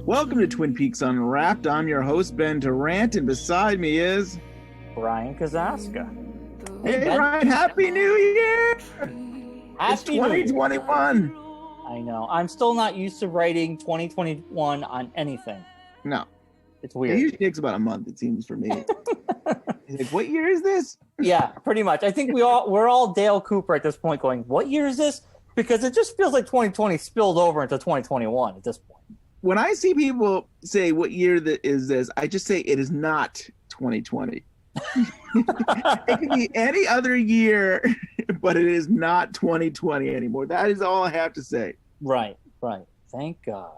Welcome to Twin Peaks Unwrapped. I'm your host, Ben Durant, and beside me is... Brian Kazaska. Hey, Brian, Happy New Year! It's 2021. I know. I'm still not used to writing 2021 on anything. No. It's weird. It usually takes about a month, it seems, for me. He's like, what year is this? Yeah, pretty much. I think we're all Dale Cooper at this point going, what year is this? Because it just feels like 2020 spilled over into 2021 at this point. When I see people say, what year is this? I just say it is not 2020. It could be any other year, but it is not 2020 anymore. That is all I have to say. Right. Thank God.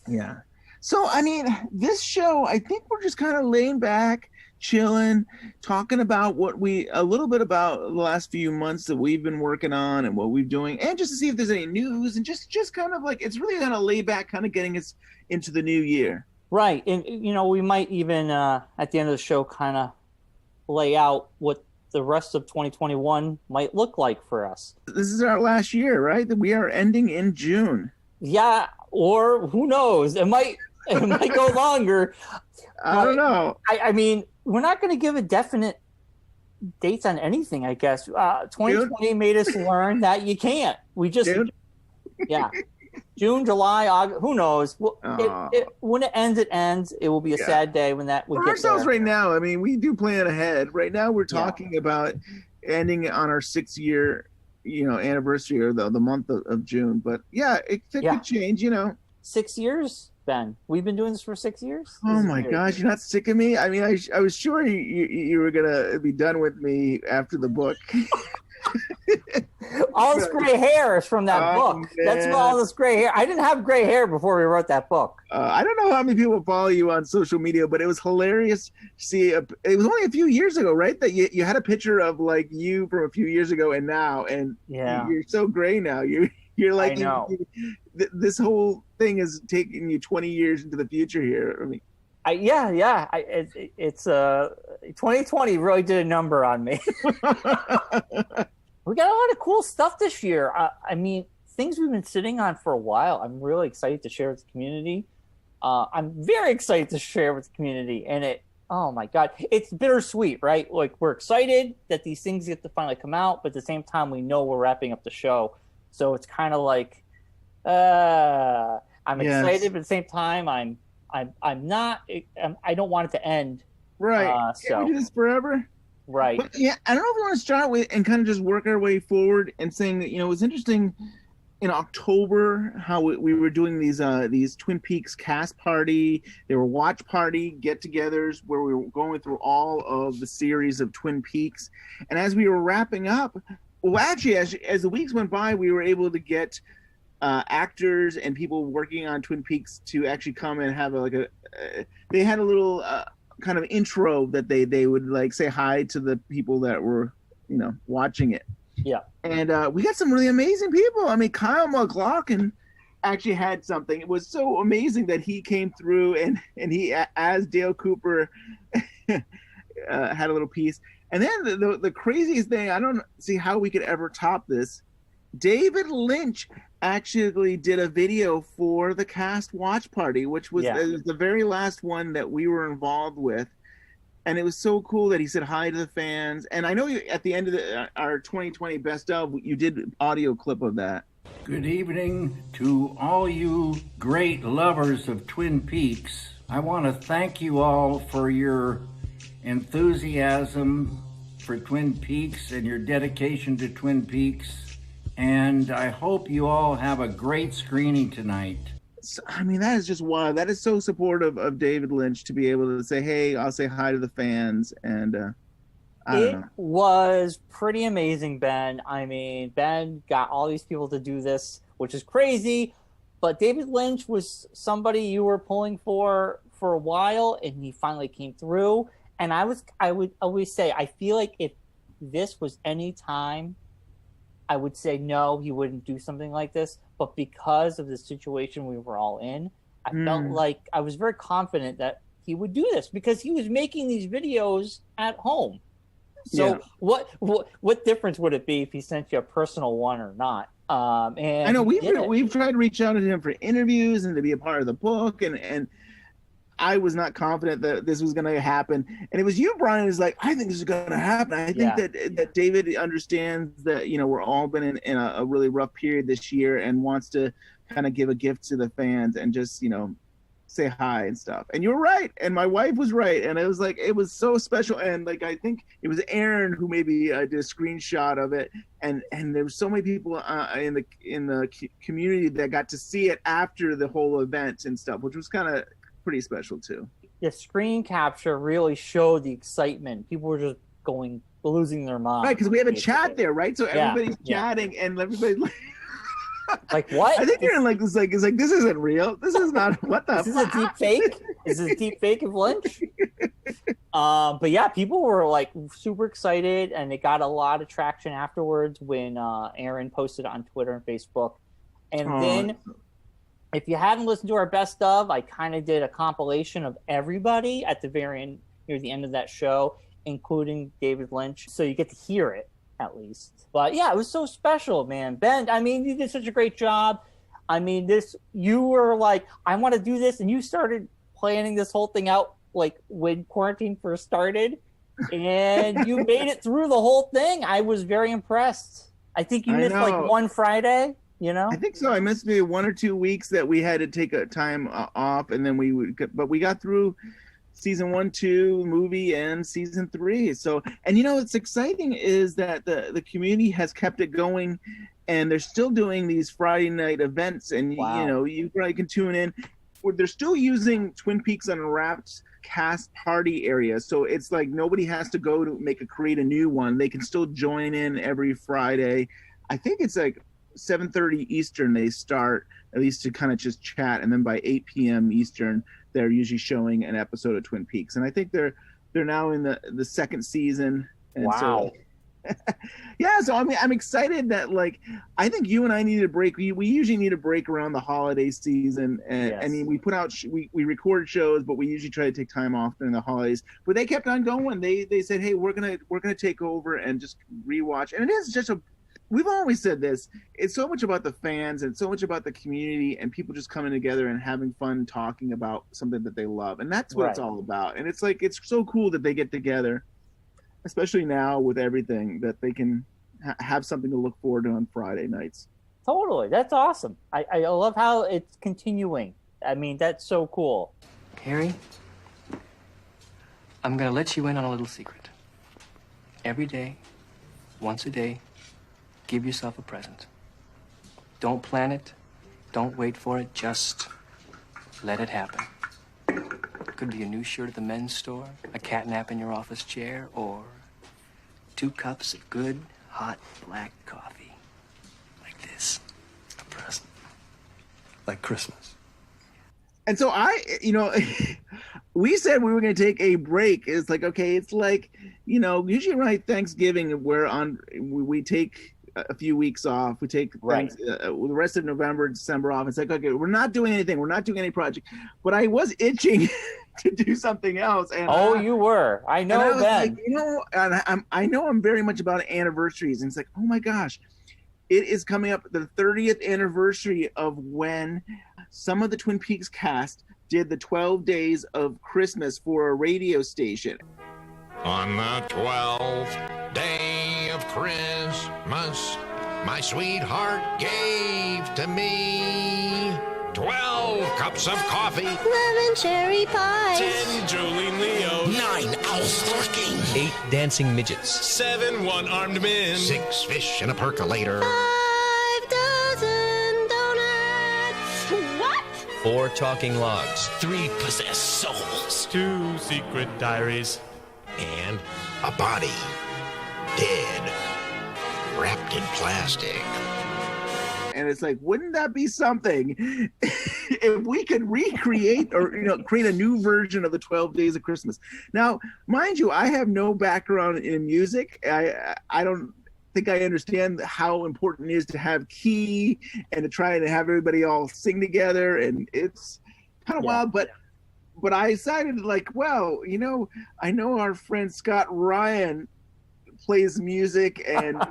Yeah. So, I mean, this show, I think we're just kind of laying back, chilling, talking about a little bit about the last few months that we've been working on and what we're doing, and just to see if there's any news, and just kind of like, it's really kind of lay back, kind of getting us into the new year. Right. And, we might even, at the end of the show, kind of lay out what the rest of 2021 might look like for us. This is our last year, right? That we are ending in June. Yeah, or who knows? It might go longer. I don't know. I mean, we're not going to give a definite dates on anything, I guess. 2020 made us learn that you can't. We just, yeah. June, July, August, who knows? When it ends. It will be a sad day when that would get ourselves there. Right now, I mean, we do plan ahead. Right now, we're talking about ending on our 6-year, anniversary, or the month of June. But yeah, it could change. 6 years, Ben. We've been doing this for 6 years. Oh my gosh, you're not sick of me? I mean, I was sure you were gonna be done with me after the book. All this gray hair is from that book. Man. That's all this gray hair. I didn't have gray hair before we wrote that book. I don't know how many people follow you on social media, but it was hilarious to see. It was only a few years ago, right? That you had a picture of like you from a few years ago and now, and you're so gray now. You're like, I know. This whole thing is taking you 20 years into the future here. I mean, it's 2020 really did a number on me. We got a lot of cool stuff this year. I mean, things we've been sitting on for a while. I'm really excited to share with the community. I'm very excited to share with the community, and oh my God, it's bittersweet, right? Like, we're excited that these things get to finally come out, but at the same time, we know we're wrapping up the show. So it's kind of like, I'm excited, but at the same time, I'm not. I don't want it to end. Right. Can we do this forever? Right. But yeah, I don't know if we want to start with and kind of just work our way forward and saying that, it was interesting in October how we were doing these Twin Peaks cast party. They were watch party get-togethers where we were going through all of the series of Twin Peaks. And as we were wrapping up, well, actually, as the weeks went by, we were able to get actors and people working on Twin Peaks to actually come and have they had a little kind of intro that they would like say hi to the people that were watching it. Yeah. And we got some really amazing people. I mean, Kyle MacLachlan actually had something. It was so amazing that he came through and he, as Dale Cooper, had a little piece. And then the craziest thing, I don't see how we could ever top this. David Lynch actually did a video for the cast watch party, which was the very last one that we were involved with. And it was so cool that he said hi to the fans. And I know at the end of our 2020 best of, you did audio clip of that. Good evening to all you great lovers of Twin Peaks. I want to thank you all for your enthusiasm for Twin Peaks and your dedication to Twin Peaks. And I hope you all have a great screening tonight. I mean, that is just wild. That is so supportive of David Lynch to be able to say, hey, I'll say hi to the fans. And I don't know. It was pretty amazing, Ben. I mean, Ben got all these people to do this, which is crazy. But David Lynch was somebody you were pulling for a while, and he finally came through. And I would always say, I feel like if this was any time, I would say no, he wouldn't do something like this. But because of the situation we were all in, I felt like I was very confident that he would do this because he was making these videos at home. So what difference would it be if he sent you a personal one or not? And I know he did it. we've tried to reach out to him for interviews and to be a part of the book, and I was not confident that this was going to happen. And it was you, Brian, is like, I think this is going to happen. I think that David understands that, you know, we're all been in a really rough period this year and wants to kind of give a gift to the fans and just, you know, say hi and stuff. And you were right. And my wife was right. And it was like, it was so special. And like, I think it was Aaron who maybe did a screenshot of it. And there were so many people in the community that got to see it after the whole event and stuff, which was kind of pretty special too. The screen capture really showed the excitement. People were just losing their mind. Right, because we have a chat there, right? So everybody's chatting and everybody's like, what? I think you're like, it's like this isn't real. This is not what the. Is this a deep fake? Is this a deep fake of Lynch? But yeah, people were like super excited, and it got a lot of traction afterwards when Aaron posted it on Twitter and Facebook, and then. If you haven't listened to our best of, I kind of did a compilation of everybody at the very end, near the end of that show, including David Lynch. So you get to hear it at least. But yeah, it was so special, man. Ben, I mean, you did such a great job. I mean, you were like, I want to do this. And you started planning this whole thing out like when quarantine first started. And you made it through the whole thing. I was very impressed. I think you missed like one Friday. You know, I think so. I missed maybe 1 or 2 weeks that we had to take a time off, and then but we got through season 1, 2 movie and season 3. So, and you know, what's exciting is that the community has kept it going, and they're still doing these Friday night events, and you know, you probably can tune in. They're still using Twin Peaks Unwrapped cast party area, so it's like nobody has to go to create a new one. They can still join in every Friday. I think it's like 7:30 Eastern they start, at least to kind of just chat, and then by 8 p.m. Eastern they're usually showing an episode of Twin Peaks, and I think they're now in the second season. And wow. So, yeah, so I mean, I'm excited that, like, I think you and I need a break. We usually need a break around the holiday season, and I mean, we put out we record shows, but we usually try to take time off during the holidays. But they kept on going. They said, hey, we're gonna take over and just rewatch, and it is just we've always said this. It's so much about the fans and so much about the community and people just coming together and having fun talking about something that they love. And that's what it's all about. And it's like, it's so cool that they get together, especially now with everything, that they can have something to look forward to on Friday nights. Totally. That's awesome. I love how it's continuing. I mean, that's so cool. Harry, I'm going to let you in on a little secret. Every day, once a day, give yourself a present. Don't plan it. Don't wait for it. Just let it happen. Could be a new shirt at the men's store, a cat nap in your office chair, or 2 cups of good, hot, black coffee. Like this. A present. Like Christmas. And so we said we were going to take a break. It's like, okay, it's like, you know, usually around Thanksgiving, we take a few weeks off. We take the rest of November, December off. It's like, okay, we're not doing anything. We're not doing any project. But I was itching to do something else. And you were. I know that. Like, you know, and I know I'm very much about anniversaries. And it's like, oh my gosh, it is coming up the 30th anniversary of when some of the Twin Peaks cast did the 12 days of Christmas for a radio station. On the 12th day of Christmas, my sweetheart gave to me 12 cups of coffee, 11 cherry pies, 10 Jolene Leos, 9 owls lurking, 8 dancing midgets, 7 one-armed men, 6 fish in a percolator, 5 dozen donuts. What? 4 talking logs, 3 possessed souls, 2 secret diaries, and a body, dead, wrapped in plastic. And it's like, wouldn't that be something if we could recreate or, you know, create a new version of the 12 Days of Christmas? Now, mind you, I have no background in music. I don't think I understand how important it is to have key and to try and have everybody all sing together. And it's kind of wild, but I decided, like, well, you know, I know our friend Scott Ryan plays music, and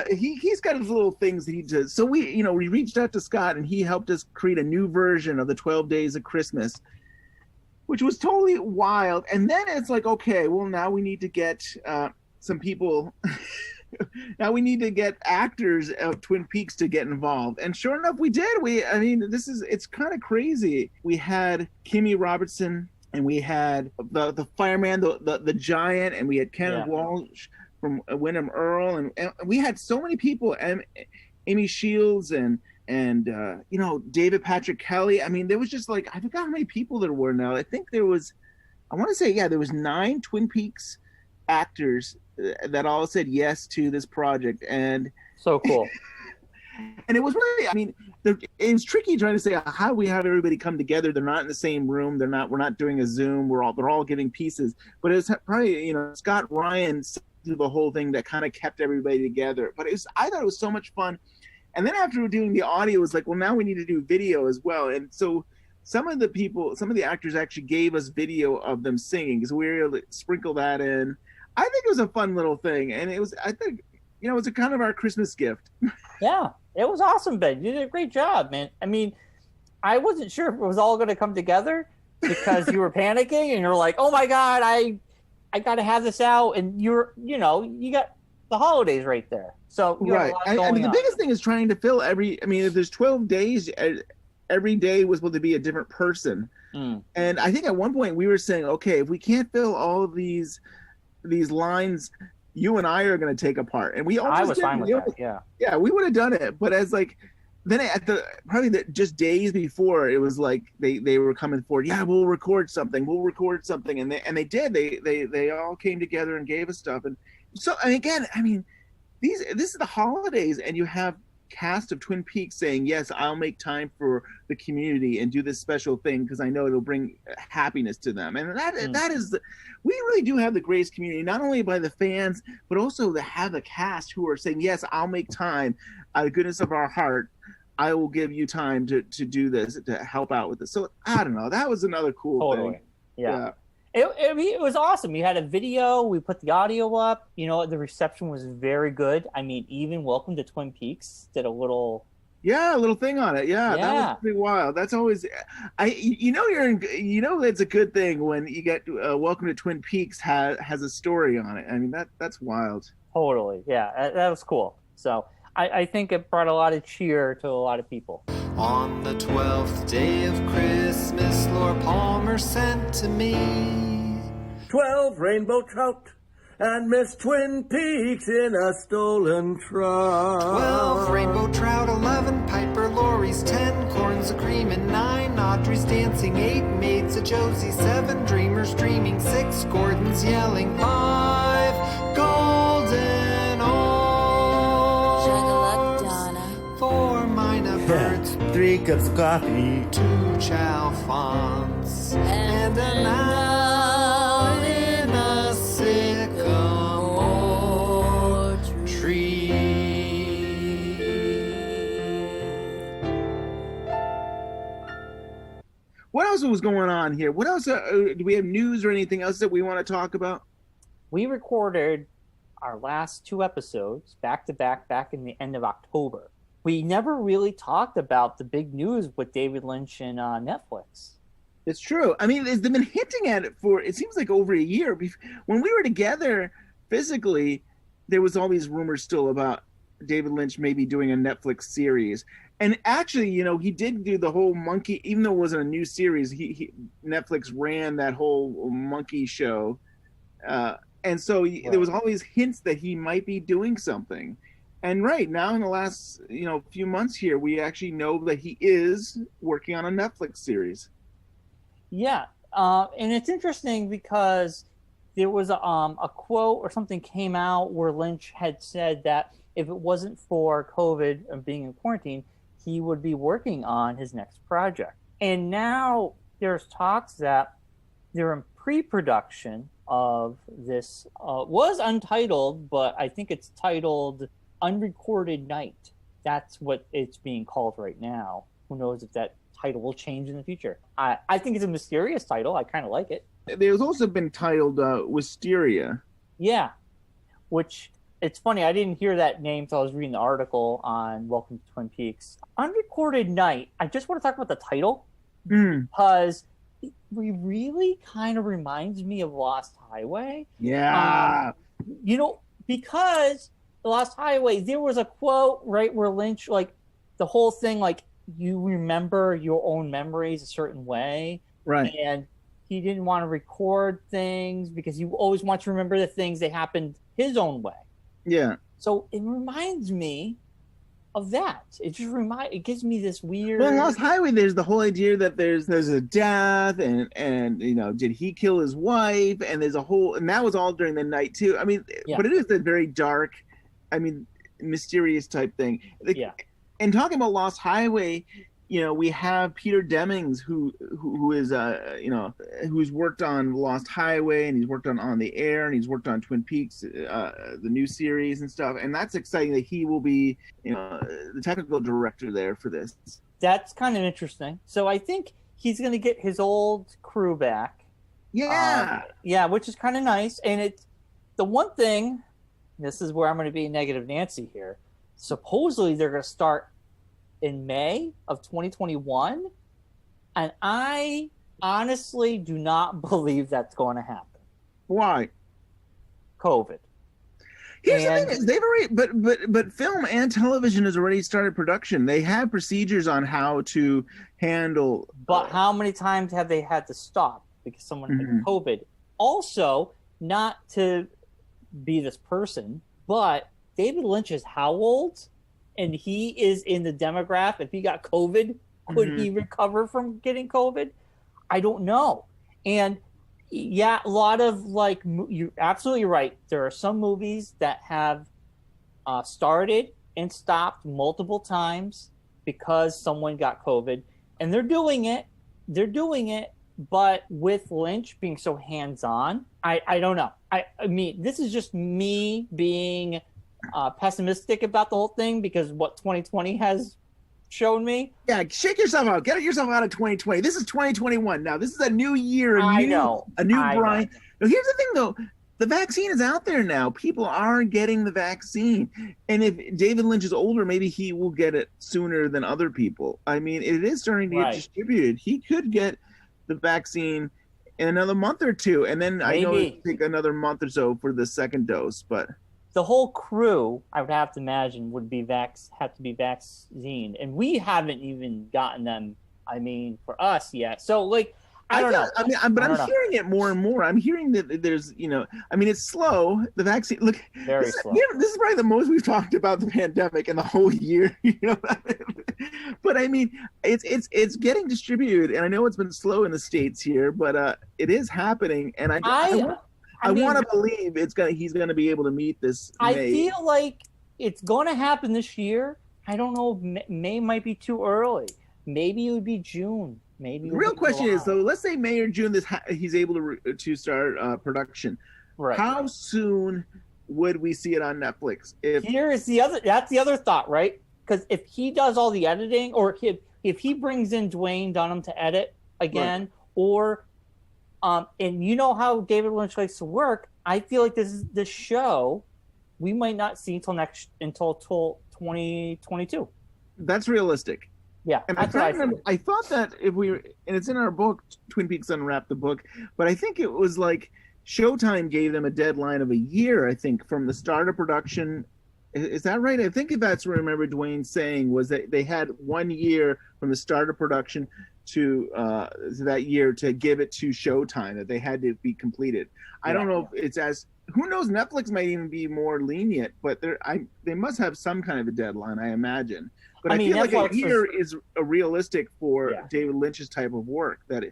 he's got his little things that he does. So we reached out to Scott, and he helped us create a new version of the 12 Days of Christmas, which was totally wild. And then it's like, okay, well, now we need to get some people. Now we need to get actors of Twin Peaks to get involved. And sure enough, we did. It's kind of crazy. We had Kimmy Robertson, and we had the fireman, the giant, and we had Ken Walsh from Wyndham Earl, and we had so many people, and Amy Shields and David Patrick Kelly. I mean, there was just like, I forgot how many people there were now. I think there was 9 Twin Peaks actors that all said yes to this project. And so cool. And it was really, I mean, it was tricky trying to say, how do we have everybody come together? They're not in the same room. We're not doing a Zoom. They're all giving pieces. But it was probably, Scott Ryan through the whole thing that kind of kept everybody together. But I thought it was so much fun. And then after doing the audio, it was like, well, now we need to do video as well. And so some of the actors actually gave us video of them singing, because we were able to sprinkle that in. I think it was a fun little thing. And it was a kind of our Christmas gift. Yeah, it was awesome, Ben. You did a great job, man. I mean, I wasn't sure if it was all going to come together because you were panicking and you're like, oh my God, I got to have this out. And you got the holidays right there. So right. I mean, the biggest thing is trying to fill if there's 12 days, every day was supposed to be a different person. And I think at one point we were saying, okay, if we can't fill all of these lines, you and I are going to take apart. And I was fine with that. Yeah. Yeah, we would have done it. But as like, then at just days before, it was like they were coming forward. Yeah, we'll record something. And they did. They all came together and gave us stuff. And so, and again, I mean, this is the holidays, and you have cast of Twin Peaks saying, yes, I'll make time for the community and do this special thing because I know it'll bring happiness to them. And that is we really do have the greatest community, not only by the fans, but also to have the cast who are saying, yes, I'll make time out of the goodness of our heart. I will give you time to do this, to help out with this. So I don't know. That was another cool thing. Yeah. It was awesome. We had a video. We put the audio up. The reception was very good. I mean, even Welcome to Twin Peaks did a little thing on it. Yeah. That was pretty wild. That's always, it's a good thing when you get Welcome to Twin Peaks has a story on it. I mean, that's wild. Totally. Yeah, that was cool. So I think it brought a lot of cheer to a lot of people. On the 12th day of Christmas, Lord Palmer sent to me 12 rainbow trout and Miss Twin Peaks in a stolen truck. 12 rainbow trout, 11 Piper Lorries, 10 corns of cream, and 9 Audrey's dancing, 8 maids of Josie, 7 dreamers dreaming, 6 Gordons yelling, 5 golden oars. Juggle Donna. 4 minor birds, 3 cups of coffee, 2 chalfons, and an owl in a sycamore tree. What else was going on here? What else? Do we have news or anything else that we want to talk about? We recorded our last 2 episodes back to back in the end of October. We never really talked about the big news with David Lynch and Netflix. It's true. I mean, they've been hinting at it for, it seems like over a year. When we were together physically, there was all these rumors still about David Lynch maybe doing a Netflix series. And actually, he did do the whole monkey, even though it wasn't a new series, Netflix ran that whole monkey show. And so there was always hints that he might be doing something. And right now, in the last few months here, we actually know that he is working on a Netflix series. Yeah, and it's interesting because there was a quote or something came out where Lynch had said that if it wasn't for COVID and being in quarantine, he would be working on his next project. And now there's talks that they're in pre-production of this. Was untitled, but I think it's titled Unrecorded Night. That's what it's being called right now. Who knows if that title will change in the future. I think it's a mysterious title. I kind of like it. There's also been titled Wisteria. Yeah, which it's funny. I didn't hear that name until I was reading the article on Welcome to Twin Peaks. Unrecorded Night. I just want to talk about the title because it really kind of reminds me of Lost Highway. Yeah. Because Lost Highway, there was a quote, right, where Lynch, like, the whole thing, like, you remember your own memories a certain way. Right. And he didn't want to record things because you always want to remember the things that happened his own way. Yeah. So it reminds me of that. It gives me this weird. Well, in Lost Highway, there's the whole idea that there's a death, and did he kill his wife? And there's and that was all during the night too. I mean, but it is a very dark, mysterious type thing. And talking about Lost Highway, we have Peter Demings, who is who's worked on Lost Highway, and he's worked on the Air, and he's worked on Twin Peaks, the new series and stuff. And that's exciting that he will be the technical director there for this. That's kind of interesting. So I think he's going to get his old crew back. Yeah, which is kind of nice. And it's the one thing. This is where I'm going to be negative Nancy here. Supposedly they're going to start in May of 2021, and I honestly do not believe that's going to happen. Why? COVID. Here's the thing: is they've already, but film and television has already started production. They have procedures on how to handle. But how many times have they had to stop because someone had COVID? Also, not to be this person, but David Lynch is how old? And he is in the demographic. If he got COVID, could he recover from getting COVID? I don't know. And yeah, a lot of you're absolutely right. There are some movies that have started and stopped multiple times because someone got COVID, and they're doing it. But with Lynch being so hands-on, I don't know. I mean, this is just me being pessimistic about the whole thing because what 2020 has shown me. Yeah, shake yourself out. Get yourself out of 2020. This is 2021 now. This is a new year. A new Brian. Now, here's the thing, though. The vaccine is out there now. People are getting the vaccine. And if David Lynch is older, maybe he will get it sooner than other people. I mean, it is starting to get distributed. He could get the vaccine in another month or two. And then I know it'll take another month or so for the second dose, but the whole crew, I would have to imagine, would be have to be vaccinated, and we haven't even gotten them. I mean, for us yet. So, I don't know. I mean, I'm hearing it more and more. I'm hearing that there's, it's slow. The vaccine, very slow. This is probably the most we've talked about the pandemic in the whole year. But I mean, it's getting distributed, and I know it's been slow in the States here, but it is happening, and I want to believe he's gonna be able to meet this. I feel like it's going to happen this year. I don't know. May might be too early. Maybe it would be June. Maybe. The real question is, though, let's say May or June, he's able to start production. Right. How soon would we see it on Netflix? That's the other thought, right? Because if he does all the editing, or if he brings in Dwayne Dunham to edit again, or and you know how David Lynch likes to work, I feel like this show we might not see until 2022. That's realistic. Yeah, and I thought that and it's in our book, Twin Peaks Unwrapped, the book, but I think it was like Showtime gave them a deadline of a year, I think, from the start of production. Is that right? I think that's what I remember Dwayne saying, was that they had 1 year from the start of production to that year to give it to Showtime, that they had to be completed. I don't know if it's who knows, Netflix might even be more lenient, but they must have some kind of a deadline, I imagine. But I feel Netflix like a year is a realistic for David Lynch's type of work, that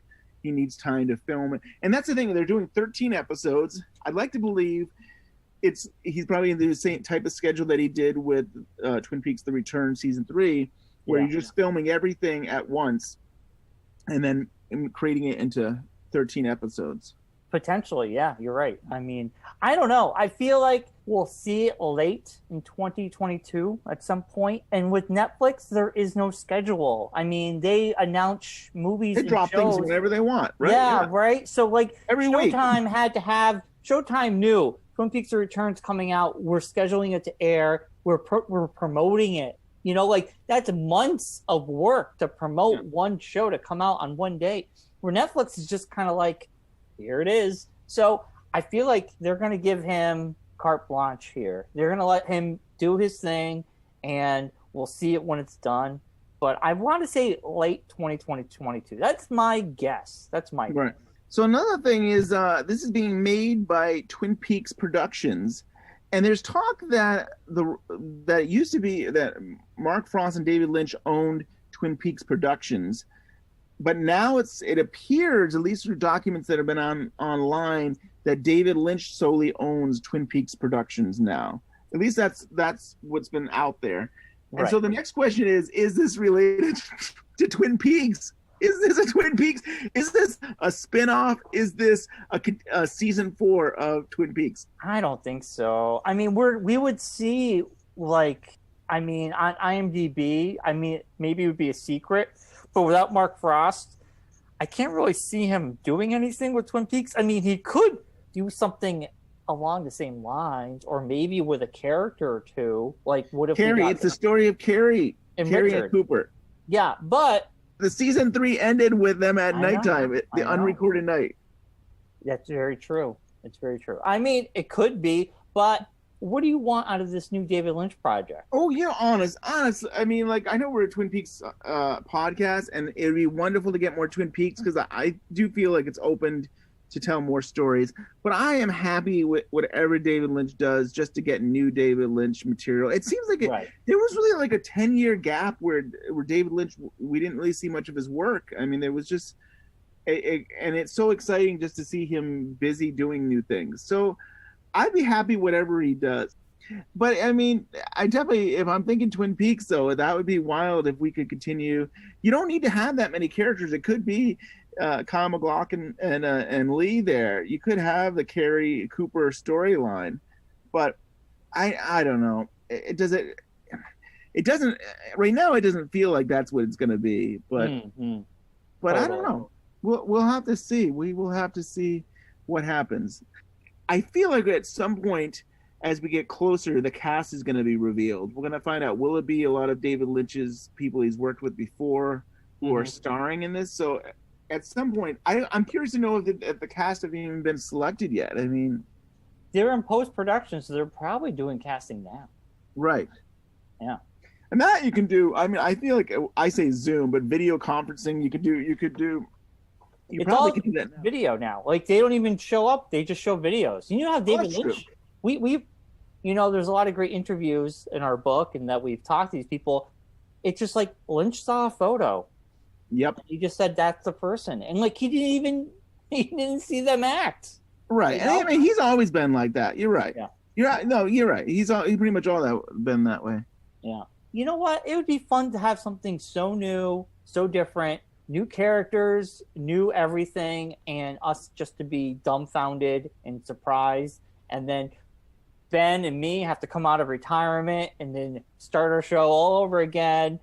he needs time to film it. And that's the thing, they're doing 13 episodes. I'd like to believe he's probably in the same type of schedule that he did with Twin Peaks: The Return season 3, where you're just filming everything at once and then creating it into 13 episodes. Potentially, yeah, you're right. I mean, I don't know. I feel like we'll see it late in 2022 at some point. And with Netflix, there is no schedule. I mean, they announce movies. They drop things whenever they want, right? Yeah, right. So every week, Showtime knew Twin Peaks: The Return's coming out. We're scheduling it to air. We're promoting it. You know, like that's months of work to promote one show to come out on one day. Where Netflix is just kind of like, here it is. So I feel like they're going to give him carte blanche here. They're going to let him do his thing, and we'll see it when it's done. But I want to say late 2022. That's my guess. That's my right. So another thing is this is being made by Twin Peaks Productions, and there's talk that it used to be that Mark Frost and David Lynch owned Twin Peaks Productions, but now it appears, at least through documents that have been online, that David Lynch solely owns Twin Peaks Productions now. At least that's what's been out there. And so the next question is this related to Twin Peaks? Is this a Twin Peaks? Is this a spin-off? Is this a season 4 of Twin Peaks? I don't think so. I mean, we would see, like, I mean, on IMDb, I mean, maybe it would be a secret, but without Mark Frost, I can't really see him doing anything with Twin Peaks. I mean, he could do something along the same lines, or maybe with a character or two. Like, what if Carrie? It's the story of Carrie and Cooper. Yeah, but the season 3 ended with them at nighttime, the unrecorded night. That's very true. It's very true. I mean, it could be, but what do you want out of this new David Lynch project? Oh, yeah, honest. I mean, like, I know we're a Twin Peaks podcast, and it'd be wonderful to get more Twin Peaks because I do feel like it's opened to tell more stories. But I am happy with whatever David Lynch does just to get new David Lynch material. It seems like there was really like a 10-year gap where David Lynch, we didn't really see much of his work. I mean, there was just, and it's so exciting just to see him busy doing new things. So I'd be happy whatever he does. But I mean, I definitely, if I'm thinking Twin Peaks, though, that would be wild if we could continue. You don't need to have that many characters. It could be Kyle MacLachlan and Lee there. You could have the Carrie Cooper storyline, but I don't know. It doesn't right now. It doesn't feel like that's what it's going to be. But but I don't know. We'll have to see. We will have to see what happens. I feel like at some point, as we get closer, the cast is going to be revealed. We're going to find out, will it be a lot of David Lynch's people he's worked with before who are starring in this? So at some point, I'm curious to know if the cast have even been selected yet. I mean, they're in post-production, so they're probably doing casting now. Right. Yeah. And that you can do. I mean, I feel like I say Zoom, but video conferencing, you could do. You probably could do that now. Video now. Like, they don't even show up; they just show videos. You know how David Lynch? We, you know, there's a lot of great interviews in our book, and that we've talked to these people. It's just like Lynch saw a photo. Yep. He just said that's the person, and like he didn't see them act. Right. You know? And I mean, he's always been like that. You're right. Yeah. You're right. No, you're right. He's pretty much all been that way. Yeah. You know what? It would be fun to have something so new, so different, new characters, new everything, and us just to be dumbfounded and surprised, and then Ben and me have to come out of retirement and then start our show all over again.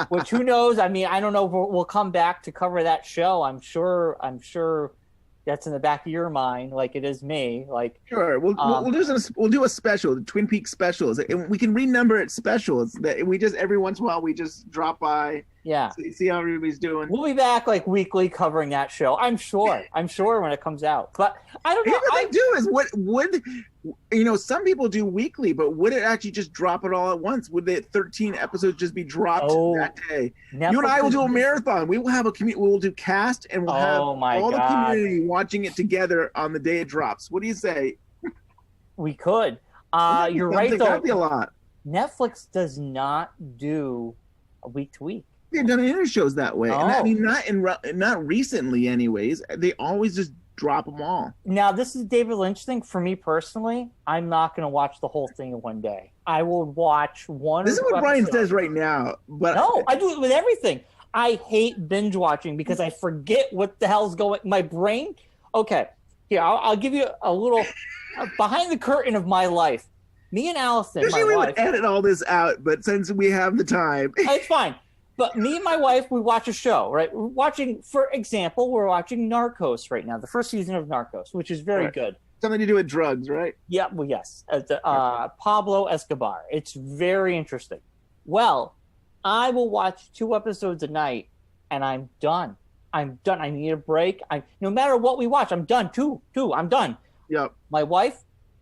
Which, who knows? I mean, I don't know if we'll come back to cover that show. I'm sure that's in the back of your mind, like it is me. Like, sure, we'll do a special, the Twin Peaks specials, and we can renumber it specials. That we just every once in a while we just drop by. Yeah. See how everybody's doing. We'll be back like weekly covering that show. I'm sure when it comes out. But I don't know. The thing do is what would, you know, some people do weekly, but would it actually just drop it all at once? Would the 13 episodes just be dropped that day? Netflix, you and I will do a marathon. We will have we'll do cast, and we'll have all the community watching it together on the day it drops. What do you say? We could. You're right, though. That'd be a lot. Netflix does not do a week to week. They've done interview shows that way. And I mean, not recently anyways. They always just drop them all. Now, this is a David Lynch thing. For me personally, I'm not going to watch the whole thing in one day. I will watch one. This is what Brian says right now. But no, I do it with everything. I hate binge watching because I forget what the hell's going. My brain. Okay, here I'll give you a little behind the curtain of my life. Me and Allison, usually we would edit all this out, but since we have the time, it's fine. But me and my wife, we watch a show, right? We're watching, for example, we're watching Narcos right now, the first season of Narcos, which is very good. Something to do with drugs, right? Yeah, well, yes. Pablo Escobar. It's very interesting. Well, I will watch 2 episodes a night, and I'm done. I'm done. I need a break. No matter what we watch, I'm done. Two. I'm done. Yep. My wife,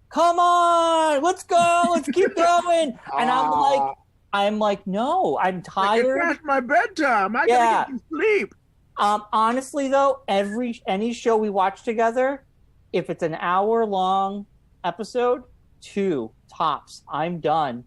come on, let's go. Let's keep going. And I'm like, no, I'm tired. It's past my bedtime. I gotta get to sleep. Honestly, though, any show we watch together, if it's an hour-long episode, 2 tops. I'm done.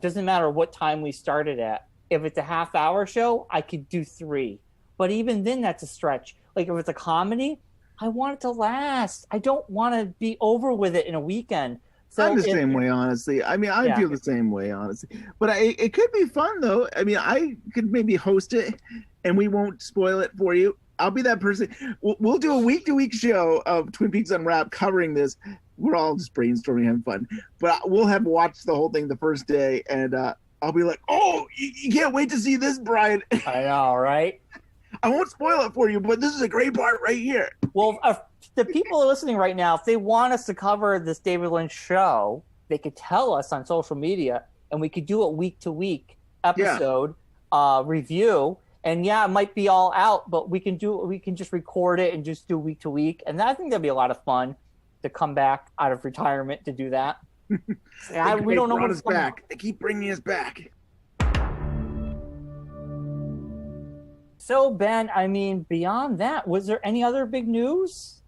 Doesn't matter what time we started at. If it's a half-hour show, I could do 3. But even then, that's a stretch. Like, if it's a comedy, I want it to last. I don't want to be over with it in a weekend. So I'm the same way, honestly. I mean, I feel the same way, honestly. But it could be fun, though. I mean, I could maybe host it, and we won't spoil it for you. I'll be that person. We'll do a week-to-week show of Twin Peaks Unwrapped covering this. We're all just brainstorming, having fun. But we'll have watched the whole thing the first day, and I'll be like, oh, you can't wait to see this, Brian. I know, right? I won't spoil it for you, but this is a great part right here. Well, the people listening right now, if they want us to cover this David Lynch show, they could tell us on social media, and we could do a week-to-week episode review. And it might be all out, but we can just record it and just do week to week. And I think that'd be a lot of fun to come back out of retirement to do that. We don't know what's back. They keep bringing us back. So Ben, I mean, beyond that, was there any other big news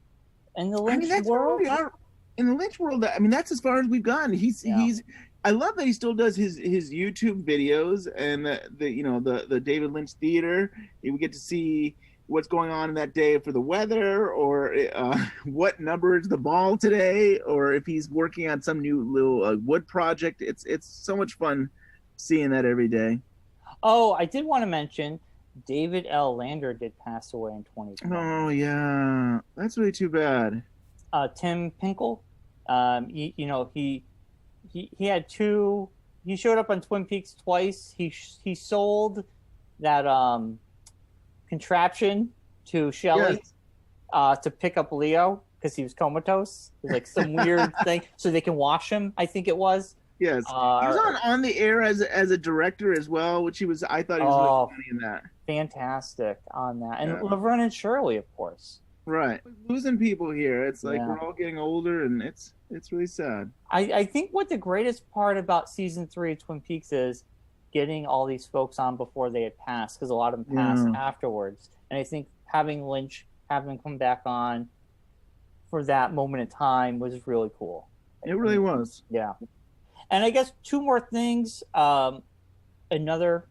in the Lynch world? In the Lynch world, I mean, that's as far as we've gotten. He's I love that he still does his YouTube videos and the David Lynch Theater. We get to see what's going on that day for the weather, or what number is the ball today, or if he's working on some new little wood project. It's so much fun seeing that every day. Oh, I did want to mention David L. Lander did pass away in 2020. Oh yeah, that's really too bad. Tim Pinkle, he had 2. He showed up on Twin Peaks twice. He sold that contraption to Shelley to pick up Leo because he was comatose. It was like some weird thing, so they can wash him. I think it was. Yes, he was on the air as a director as well, which I thought he was really funny in that. Fantastic on that, and Laverne and Shirley, of course. Right, we're losing people here. It's like we're all getting older, and it's really sad. I think what the greatest part about season 3 of Twin Peaks is getting all these folks on before they had passed, because a lot of them passed afterwards. And I think having Lynch, having him come back on for that moment in time was really cool. It really was. Yeah. And I guess 2 more things. Another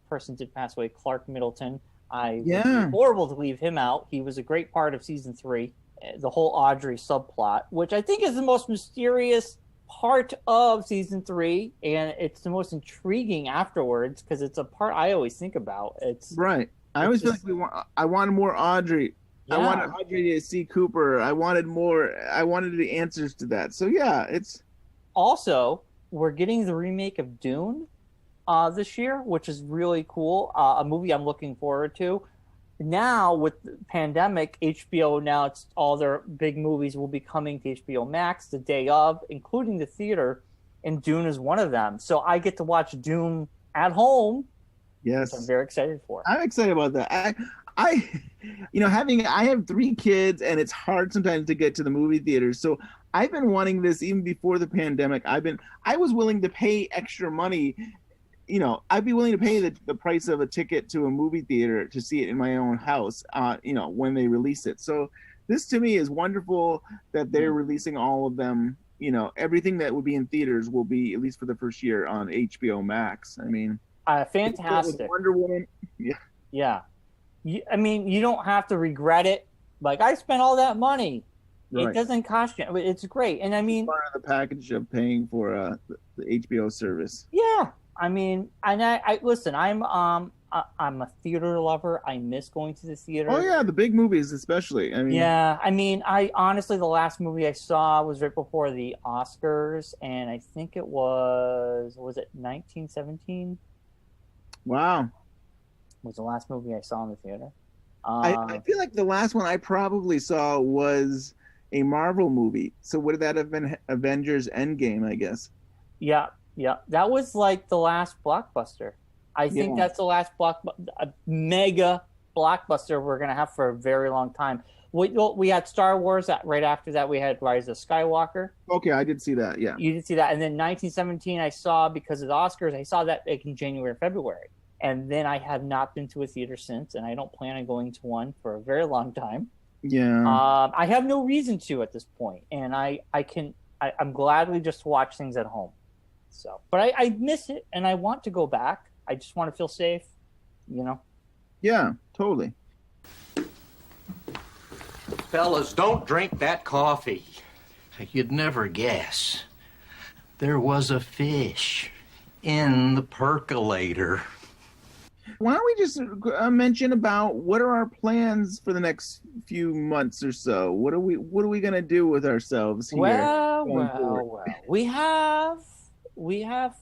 person did pass away, Clark Middleton. Would be horrible to leave him out. He was a great part of season 3, the whole Audrey subplot, which I think is the most mysterious part of season 3, and it's the most intriguing afterwards because it's a part I always think about. I always feel like I wanted more Audrey. Yeah. I wanted Audrey to see Cooper. I wanted more. I wanted the answers to that. So it's also we're getting the remake of Dune this year, which is really cool. A movie I'm looking forward to. Now with the pandemic, HBO it's all their big movies will be coming to HBO Max the day of, including the theater, and Dune is one of them. So I get to watch Dune at home. Yes, which I'm very excited for. I'm excited about that. I have 3 kids, and it's hard sometimes to get to the movie theaters. So I've been wanting this even before the pandemic. I was willing to pay extra money. I'd be willing to pay the price of a ticket to a movie theater to see it in my own house, when they release it. So this to me is wonderful that they're releasing all of them. Everything that would be in theaters will be, at least for the first year, on HBO Max. I mean, fantastic. Wonder Woman. Yeah. Yeah. You don't have to regret it. Like, I spent all that money. Right. It doesn't cost you. It's great. And I mean, it's part of the package of paying for the HBO service. Yeah. I mean, and I listen. I'm a theater lover. I miss going to the theater. Oh yeah, the big movies especially. I honestly, the last movie I saw was right before the Oscars, and I think it was it 1917? Wow, was the last movie I saw in the theater. I feel like the last one I probably saw was a Marvel movie. So would that have been Avengers Endgame, I guess? Yeah, yeah. That was like the last blockbuster. I think Yeah. that's the last a mega blockbuster we're gonna have for a very long time. We had Star Wars. Right after that, we had Rise of Skywalker. Okay, I did see that. Yeah. You did see that, and then 1917 I saw because of the Oscars. I saw that like in January, February, and then I have not been to a theater since, and I don't plan on going to one for a very long time. Yeah. I have no reason to at this point, and I'm gladly just watch things at home. So, but I miss it, and I want to go back. I just want to feel safe, you know. Yeah, totally. Fellas, don't drink that coffee. You'd never guess. There was a fish in the percolator. Why don't we just mention about what are our plans for the next few months or so? What are we gonna do with ourselves here? Well. We have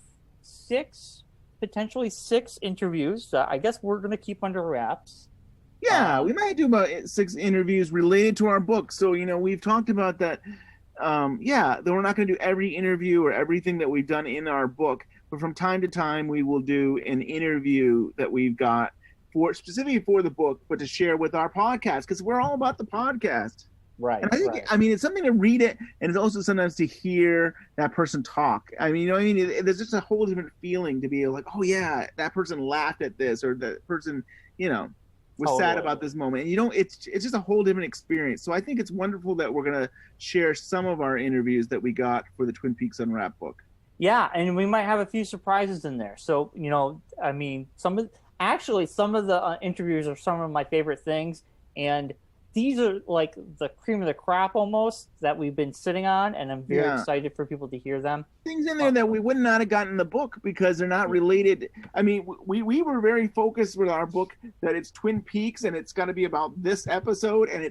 potentially six interviews. I guess we're gonna keep under wraps. Yeah, we might do about 6 interviews related to our book. So, we've talked about that. That we're not going to do every interview or everything that we've done in our book, but from time to time we will do an interview that we've got specifically for the book, but to share with our podcast, because we're all about the podcast. Right. And I think, it's something to read it, and it's also sometimes to hear that person talk. There's just a whole different feeling to be like, oh yeah, that person laughed at this, or that person, was sad about this moment. And it's just a whole different experience. So I think it's wonderful that we're going to share some of our interviews that we got for the Twin Peaks Unwrapped book. Yeah, and we might have a few surprises in there. So, some of the interviews are some of my favorite things, and these are like the cream of the crop almost that we've been sitting on, and I'm very excited for people to hear them. Things in there that we would not have gotten in the book because they're not related. We were very focused with our book that it's Twin Peaks and it's got to be about this episode, and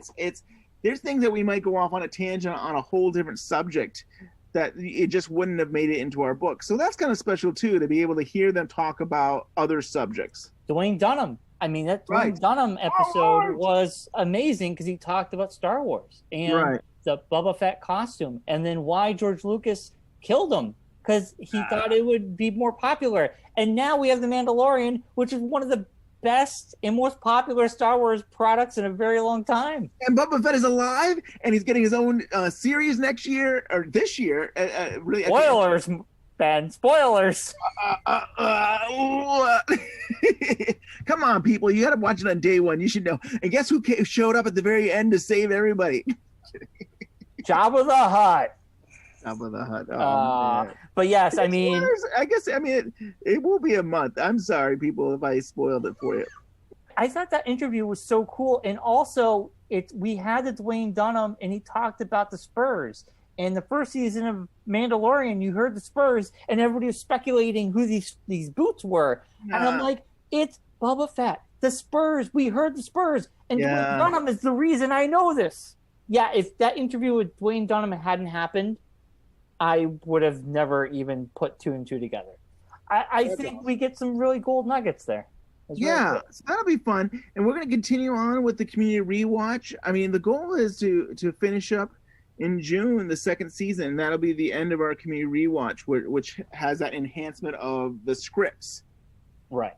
there's things that we might go off on a tangent on a whole different subject that it just wouldn't have made it into our book. So that's kind of special too, to be able to hear them talk about other subjects. Dwayne Dunham. That Dwayne Dunham episode was amazing because he talked about Star Wars and the Boba Fett costume, and then why George Lucas killed him because he thought it would be more popular. And now we have The Mandalorian, which is one of the best and most popular Star Wars products in a very long time. And Boba Fett is alive, and he's getting his own series next year or this year. Really, spoilers, Ben. Spoilers. Come on, people! You got to watch it on day one. You should know. And guess who showed up at the very end to save everybody? Jabba the Hutt. Jabba the Hutt. Oh, but yes, I guess it will be a month. I'm sorry, people, if I spoiled it for you. I thought that interview was so cool, and also we had the Dwayne Dunham, and he talked about the Spurs. In the first season of Mandalorian, you heard the Spurs, and everybody was speculating who these boots were. And I'm like, it's Boba Fett. The Spurs. We heard the Spurs. And Dwayne Dunham is the reason I know this. Yeah, if that interview with Dwayne Dunham hadn't happened, I would have never even put 2 and 2 together. I think we get some really gold nuggets there. So that'll be fun. And we're going to continue on with the community rewatch. The goal is to finish up in June the 2nd season, and that'll be the end of our community rewatch, which has that enhancement of the scripts. Right.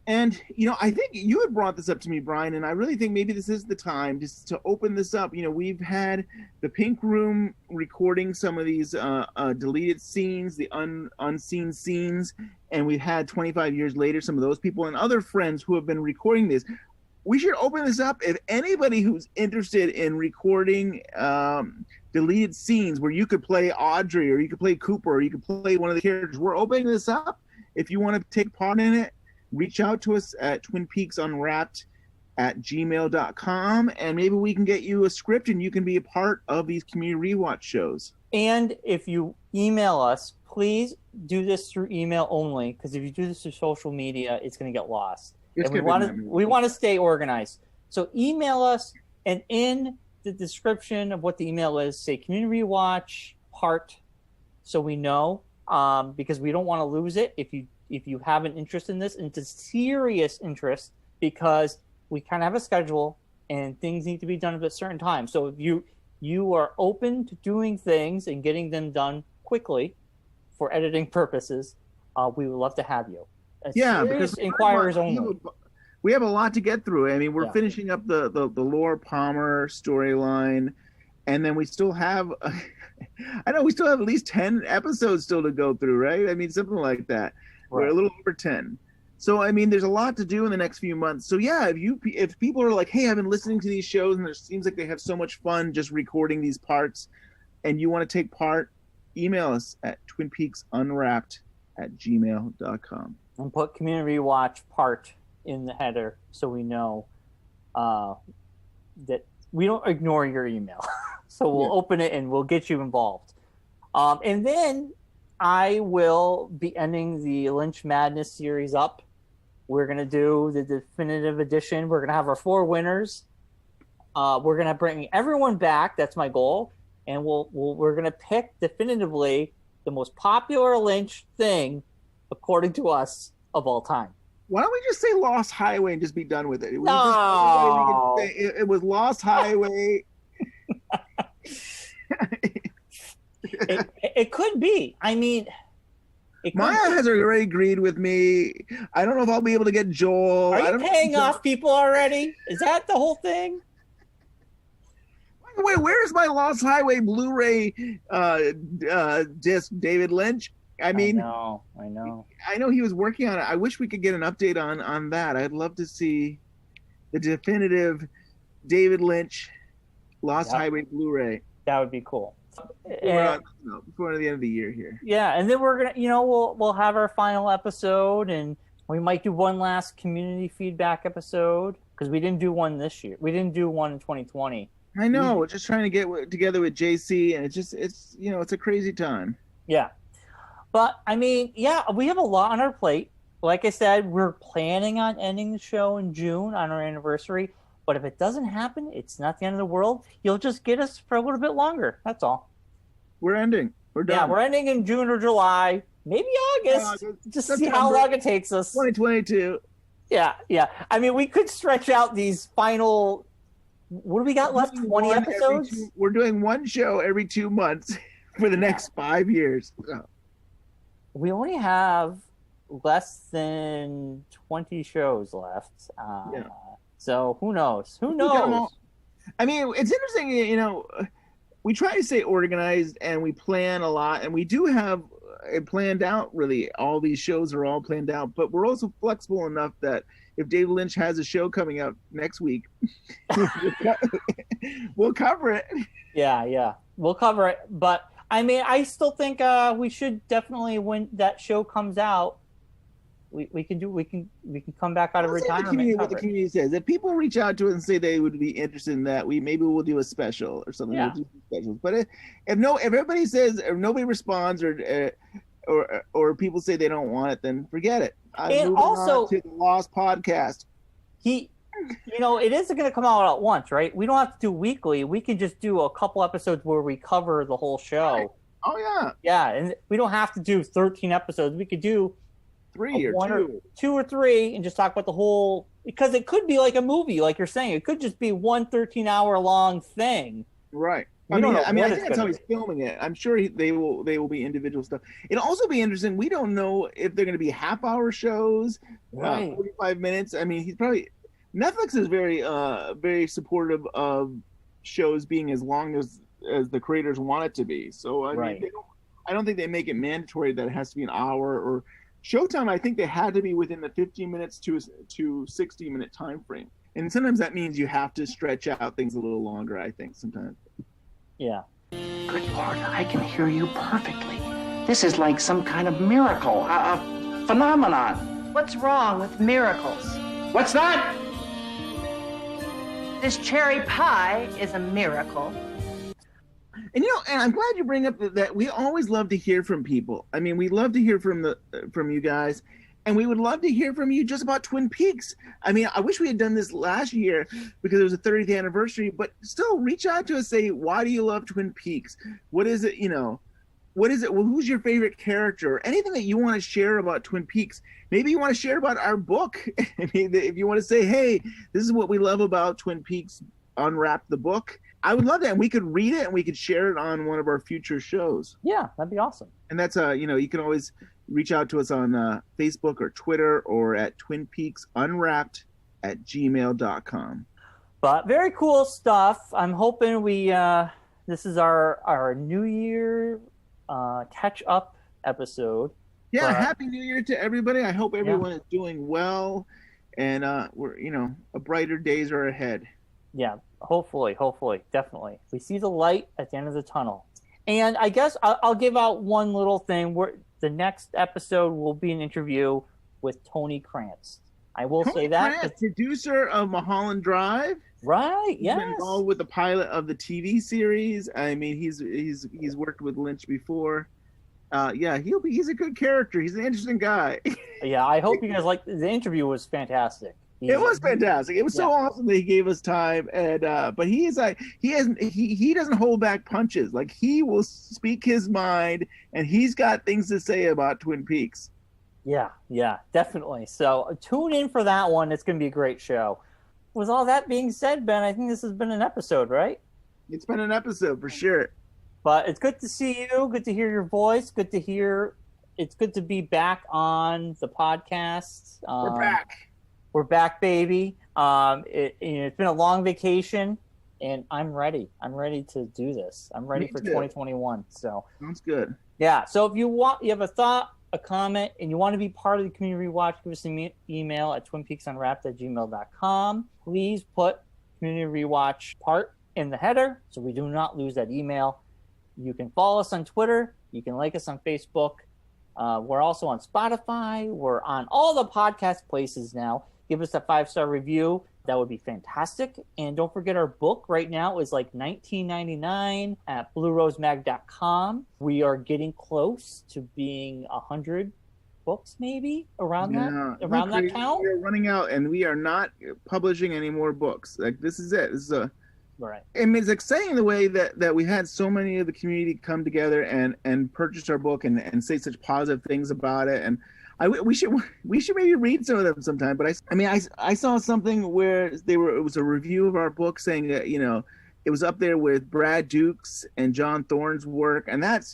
And I think you had brought this up to me, Brian, and I really think maybe this is the time just to open this up. We've had the Pink Room recording some of these deleted scenes, the unseen scenes, and we've had 25 years later some of those people and other friends who have been recording this. We should open this up. If anybody who's interested in recording deleted scenes where you could play Audrey or you could play Cooper or you could play one of the characters, we're opening this up. If you want to take part in it, reach out to us at twinpeaksunwrapped@gmail.com, and maybe we can get you a script and you can be a part of these community rewatch shows. And if you email us, please do this through email only, because if you do this through social media, it's going to get lost. And we want to stay organized. So email us, and in the description of what the email is, say community rewatch part, so we know, because we don't want to lose it if you have an interest in this, and it's a serious interest because we kind of have a schedule and things need to be done at a certain time. So if you are open to doing things and getting them done quickly for editing purposes, we would love to have you. Yeah, Serious because inquirers only. we have a lot to get through. I mean, we're Yeah. finishing up the Laura Palmer storyline, and then we still have I know we still have at least 10 episodes still to go through, right? I mean, something like that. We're a little over 10. So I mean, there's a lot to do in the next few months. So yeah, if people are like, hey, I've been listening to these shows and it seems like they have so much fun just recording these parts, and you want to take part, email us at twinpeaksunwrapped@gmail.com. And put Community Watch part in the header so we know that we don't ignore your email. So we'll open it and we'll get you involved. And then I will be ending the Lynch Madness series up. We're going to do the definitive edition. We're going to have our 4 winners. We're going to bring everyone back. That's my goal. And we're going to pick definitively the most popular Lynch thing, according to us, of all time. Why don't we just say Lost Highway and just be done with it? It was, it was Lost Highway. It could be. I mean, Maya has already agreed with me. I don't know if I'll be able to get Joel. Are you paying off people already? Is that the whole thing? Wait, where's my Lost Highway Blu-ray disc, David Lynch? I mean, I know he was working on it. I wish we could get an update on that. I'd love to see the definitive David Lynch Lost Highway Blu-ray. That would be cool. Before the end of the year here. Yeah, and then we're gonna, we'll have our final episode, and we might do one last community feedback episode because we didn't do one this year. We didn't do one in 2020. I know. We're just trying to get together with JC, and it's a crazy time. Yeah. But, I mean, we have a lot on our plate. Like I said, we're planning on ending the show in June on our anniversary. But if it doesn't happen, it's not the end of the world. You'll just get us for a little bit longer. That's all. We're ending. We're done. Yeah, we're ending in June or July. Maybe August. Just see how long it takes us. 2022. Yeah. I mean, we could stretch out these final... What do we got left? 20 episodes? We're doing one show every 2 months for the next 5 years. So. We only have less than 20 shows left. So who knows? I mean, it's interesting, we try to stay organized and we plan a lot, and we do have it planned out, really. All these shows are all planned out, but we're also flexible enough that if David Lynch has a show coming out next week, we'll cover it. Yeah, we'll cover it. But I mean, I still think we should definitely, when that show comes out, we can come back out of retirement. What the community says. If people reach out to us and say they would be interested in that, maybe we'll do a special or something. Yeah. We'll do specials. But if everybody says, or nobody responds, or people say they don't want it, then forget it. And also, to the Lost podcast. It isn't going to come out at once, right? We don't have to do weekly. We can just do a couple episodes where we cover the whole show. Right. Oh yeah. Yeah, and we don't have to do 13 episodes. We could do 3 or 2 or 3 and just talk about the whole, because it could be like a movie, like you're saying. It could just be one 13-hour long thing. Right. I think that's how he's filming it. I'm sure they will be individual stuff. It'll also be interesting. We don't know if they're going to be half-hour shows, 45 minutes. I mean, Netflix is very supportive of shows being as long as the creators want it to be. So I mean, I don't think they make it mandatory that it has to be an hour. Or Showtime, I think they had to be within the 15 minutes to 60-minute time frame. And sometimes that means you have to stretch out things a little longer, I think, sometimes. Yeah. Good Lord, I can hear you perfectly. This is like some kind of miracle, a phenomenon. What's wrong with miracles? What's that? This cherry pie is a miracle. And and I'm glad you bring up that we always love to hear from people. I mean, we love to hear from you guys, and we would love to hear from you just about Twin Peaks. I mean, I wish we had done this last year because it was the 30th anniversary, but still reach out to us, say, why do you love Twin Peaks? What is it, what is it? Well, who's your favorite character? Anything that you want to share about Twin Peaks. Maybe you want to share about our book. I mean, if you want to say, hey, this is what we love about Twin Peaks, Unwrapped the book. I would love that. And we could read it and we could share it on one of our future shows. Yeah, that'd be awesome. And that's you can always reach out to us on Facebook or Twitter or at twinpeaksunwrapped@gmail.com. But very cool stuff. I'm hoping this is our New Year catch up episode. Yeah, Happy New Year to everybody. I hope everyone is doing well, and we're brighter days are ahead. Yeah, hopefully, definitely. We see the light at the end of the tunnel. And I guess I'll give out one little thing. The next episode will be an interview with Tony Krantz. I will say that. Krantz, producer of Mulholland Drive. Right, He's been involved with the pilot of the TV series. I mean, he's worked with Lynch before. He's a good character. He's an interesting guy. Yeah, I hope you guys like the interview. Was fantastic. It was fantastic. It was so awesome that he gave us time, and but he doesn't hold back punches. Like, he will speak his mind, and he's got things to say about Twin Peaks. Yeah, definitely. So tune in for that one. It's going to be a great show. With all that being said, Ben, I think this has been an episode, right? It's been an episode for sure. But it's good to see you. Good to hear your voice. It's good to be back on the podcast. We're back. We're back, baby. It's been a long vacation, and I'm ready. I'm ready to do this. I'm ready for 2021. So sounds good. Yeah. So if you have a thought, a comment, and you want to be part of the community rewatch, give us an email at twinpeaksunwrapped@gmail.com. Please put community rewatch part in the header so we do not lose that email. You can follow us on Twitter. You can like us on Facebook. We're also on Spotify. We're on all the podcast places now. Give us a 5-star review. That would be fantastic. And don't forget, our book right now is like $19.99 at bluerosemag.com. We are getting close to being 100 books, maybe around that count. We are running out, and we are not publishing any more books. Like, this is it. This is right. I mean, it's exciting the way that we had so many of the community come together and purchase our book and say such positive things about it. And we should maybe read some of them sometime. But I saw something where it was a review of our book saying that it was up there with Brad Duke's and John Thorne's work, and that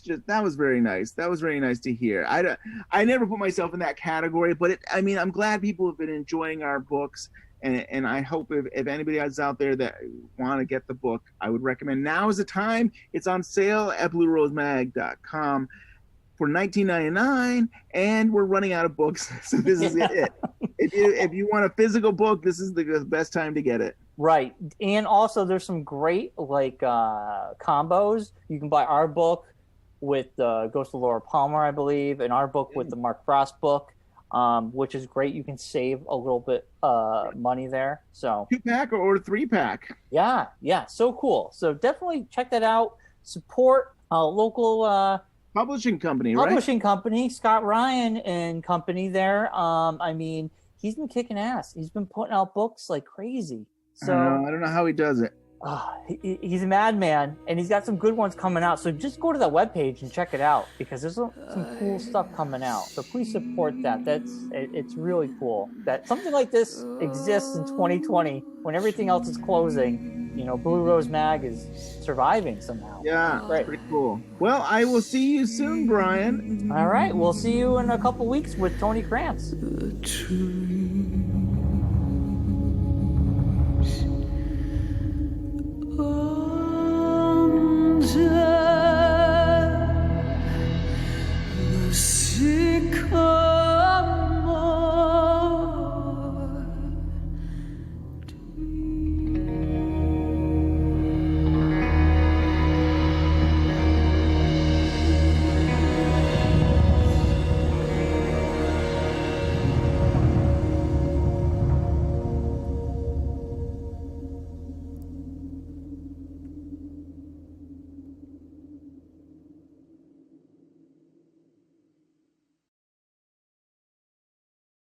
was very nice. That was very nice to hear. I never put myself in that category, but I'm glad people have been enjoying our books. And I hope if anybody else out there that want to get the book, I would recommend now is the time. It's on sale at bluerosemag.com for $19.99, and we're running out of books, so this is it. If you want a physical book, this is the best time to get it. Right, and also there's some great combos. You can buy our book with Ghost of Laura Palmer, I believe, and our book with the Mark Frost book. Which is great. You can save a little bit money there. So 2-pack or 3-pack. Yeah, so cool. So definitely check that out. Support local publishing company, company, Scott Ryan and company there. He's been kicking ass. He's been putting out books like crazy. So I don't know how he does it. He's a madman, and he's got some good ones coming out. So just go to that webpage and check it out, because there's some cool stuff coming out. So please support that. It's really cool that something like this exists in 2020 when everything else is closing. Blue Rose Mag is surviving somehow. Yeah, great. Pretty cool. Well, I will see you soon, Brian. All right, we'll see you in a couple weeks with Tony Krantz.